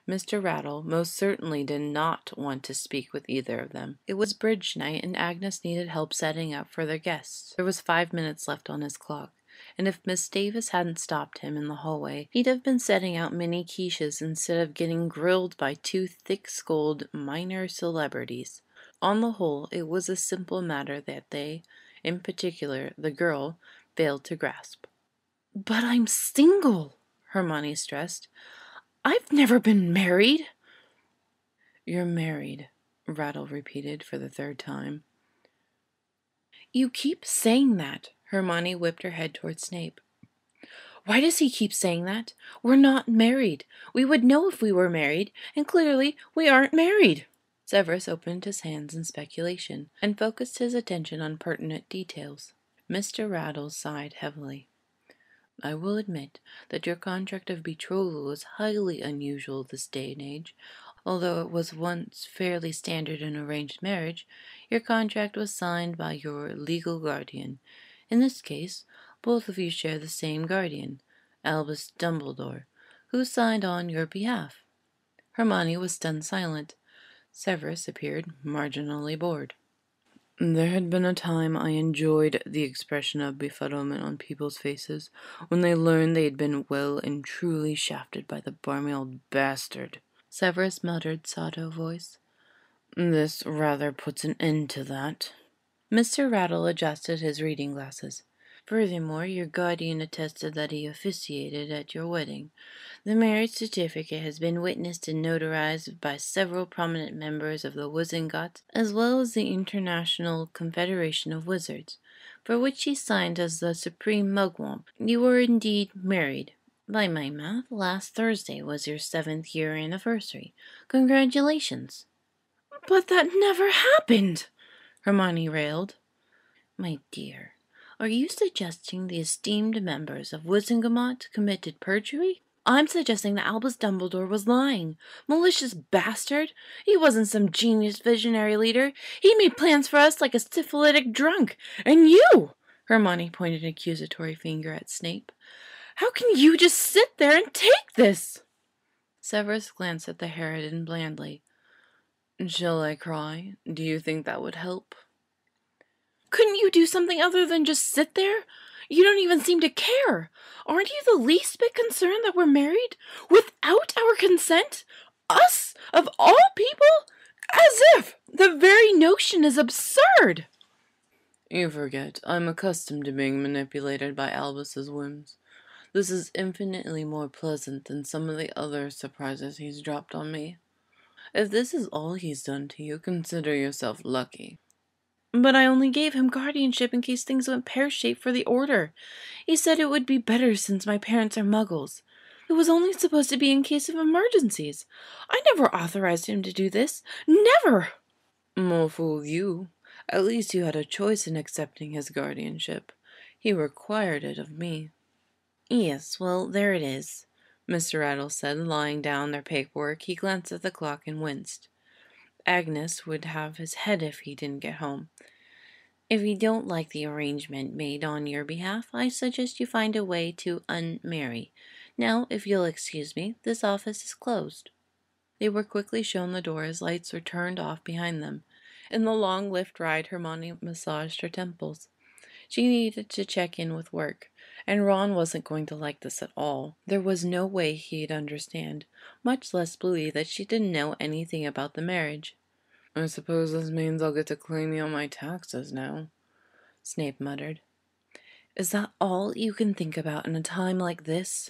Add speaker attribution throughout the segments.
Speaker 1: Mr. Rattle most certainly did not want to speak with either of them. It was bridge night, and Agnes needed help setting up for their guests. There was 5 minutes left on his clock, and if Miss Davis hadn't stopped him in the hallway, he'd have been setting out mini quiches instead of getting grilled by two thick-skulled minor celebrities. On the whole, it was a simple matter that they, in particular the girl, failed to grasp. "But I'm single," Hermione stressed. "I've never been married." "You're married," Rattle repeated for the third time. "You keep saying that." Hermione whipped her head toward Snape. "Why does he keep saying that? We're not married. We would know if we were married, and clearly we aren't married." Severus opened his hands in speculation, and focused his attention on pertinent details. Mr. Rattle sighed heavily. "I will admit that your contract of betrothal is highly unusual this day and age. Although it was once fairly standard in arranged marriage, your contract was signed by your legal guardian. In this case, both of you share the same guardian, Albus Dumbledore, who signed on your behalf." Hermione was stunned silent. Severus appeared marginally bored. "There had been a time I enjoyed the expression of befuddlement on people's faces when they learned they had been well and truly shafted by the barmy old bastard," Severus muttered, sotto voice. "This rather puts an end to that." Mr. Rattle adjusted his reading glasses. "Furthermore, your guardian attested that he officiated at your wedding. The marriage certificate has been witnessed and notarized by several prominent members of the Wizengots, as well as the International Confederation of Wizards, for which he signed as the Supreme Mugwump. You were indeed married. By my math, last Thursday was your 7th-year anniversary. Congratulations." "But that never happened," Hermione railed. "My dear, are you suggesting the esteemed members of Wizengamot committed perjury?" "I'm suggesting that Albus Dumbledore was lying. Malicious bastard! He wasn't some genius visionary leader. He made plans for us like a syphilitic drunk. And you!" Hermione pointed an accusatory finger at Snape. "How can you just sit there and take this?" Severus glanced at the harridan blandly. "Shall I cry? Do you think that would help?" "Couldn't you do something other than just sit there? You don't even seem to care. Aren't you the least bit concerned that we're married? Without our consent? Us, of all people? As if! The very notion is absurd."
Speaker 2: "You forget, I'm accustomed to being manipulated by Albus's whims. This is infinitely more pleasant than some of the other surprises he's dropped on me. If this is all he's done to you, consider yourself lucky."
Speaker 1: "But I only gave him guardianship in case things went pear-shaped for the Order. He said it would be better since my parents are Muggles. It was only supposed to be in case of emergencies. I never authorized him to do this. Never!"
Speaker 2: "More fool you. At least you had a choice in accepting his guardianship. He required it of me."
Speaker 1: "Yes, well, there it is," Mr. Rattle said, laying down their paperwork. He glanced at the clock and winced. Agnes would have his head if he didn't get home. "If you don't like the arrangement made on your behalf, I suggest you find a way to unmarry. Now, if you'll excuse me, this office is closed." They were quickly shown the door as lights were turned off behind them. In the long lift ride, Hermione massaged her temples. She needed to check in with work, and Ron wasn't going to like this at all. There was no way he'd understand, much less believe that she didn't know anything about the marriage.
Speaker 2: "I suppose this means I'll get to claim you on my taxes now,"
Speaker 1: Snape muttered. "Is that all you can think about in a time like this?"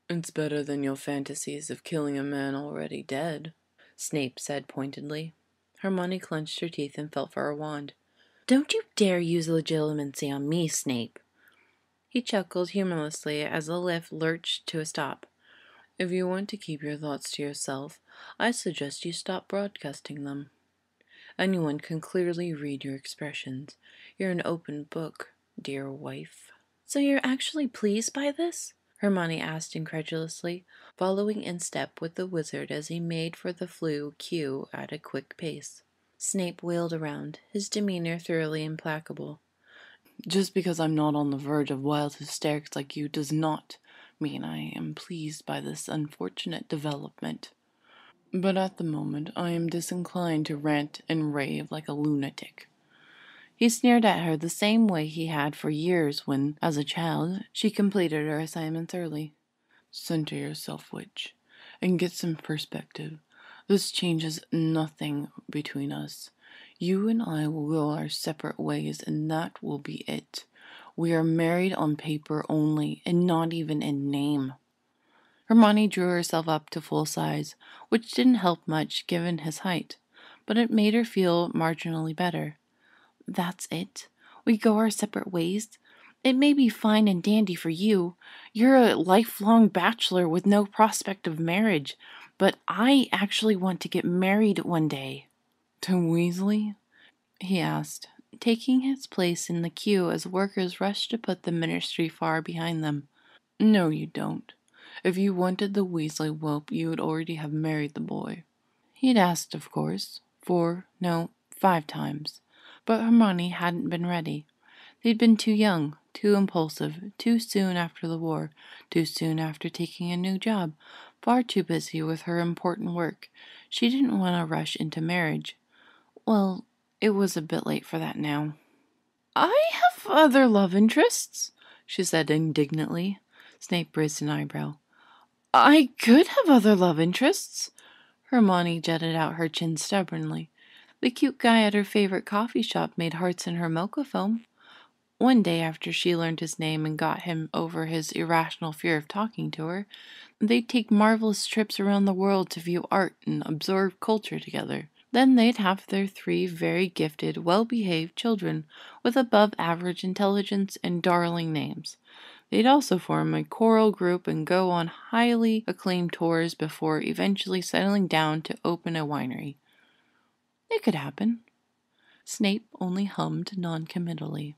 Speaker 2: "It's better than your fantasies of killing a man already dead,"
Speaker 1: Snape said pointedly. Hermione clenched her teeth and felt for her wand. "Don't you dare use legitimacy on me, Snape." He chuckled humorlessly as the lift lurched to a stop.
Speaker 2: "If you want to keep your thoughts to yourself, I suggest you stop broadcasting them. Anyone can clearly read your expressions. You're an open book, dear wife."
Speaker 1: "So you're actually pleased by this?" Hermione asked incredulously, following in step with the wizard as he made for the Floo queue at a quick pace. Snape wheeled around, his demeanor thoroughly implacable.
Speaker 2: "Just because I'm not on the verge of wild hysterics like you does not mean I am pleased by this unfortunate development." But at the moment I am disinclined to rant and rave like a lunatic." He sneered at her the same way he had for years when, as a child, she completed her assignments early. "Center yourself, witch, and get some perspective. This changes nothing between us. You and I will go our separate ways, and that will be it. We are married on paper only, and not even in name." Hermione drew herself up to full size, which didn't help much given his height, but it made her feel marginally better. "That's it? We go our separate ways? It may be fine and dandy for you. You're a lifelong bachelor with no prospect of marriage, but I actually want to get married one day." "To Weasley?" he asked, taking his place in the queue as workers rushed to put the ministry far behind them. "No, you don't. If you wanted the Weasley whelp, you would already have married the boy." He'd asked, of course, 4, no, 5 times, but Hermione hadn't been ready. They'd been too young, too impulsive, too soon after the war, too soon after taking a new job, far too busy with her important work. She didn't want to rush into marriage. Well, it was a bit late for that now. "I have other love interests," she said indignantly. Snape raised an eyebrow. "I could have other love interests." Hermione jutted out her chin stubbornly. The cute guy at her favorite coffee shop made hearts in her mocha foam. One day after she learned his name and got him over his irrational fear of talking to her, they'd take marvelous trips around the world to view art and absorb culture together. Then they'd have their 3 very gifted, well-behaved children with above-average intelligence and darling names. They'd also form a choral group and go on highly acclaimed tours before eventually settling down to open a winery. It could happen. Snape only hummed noncommittally.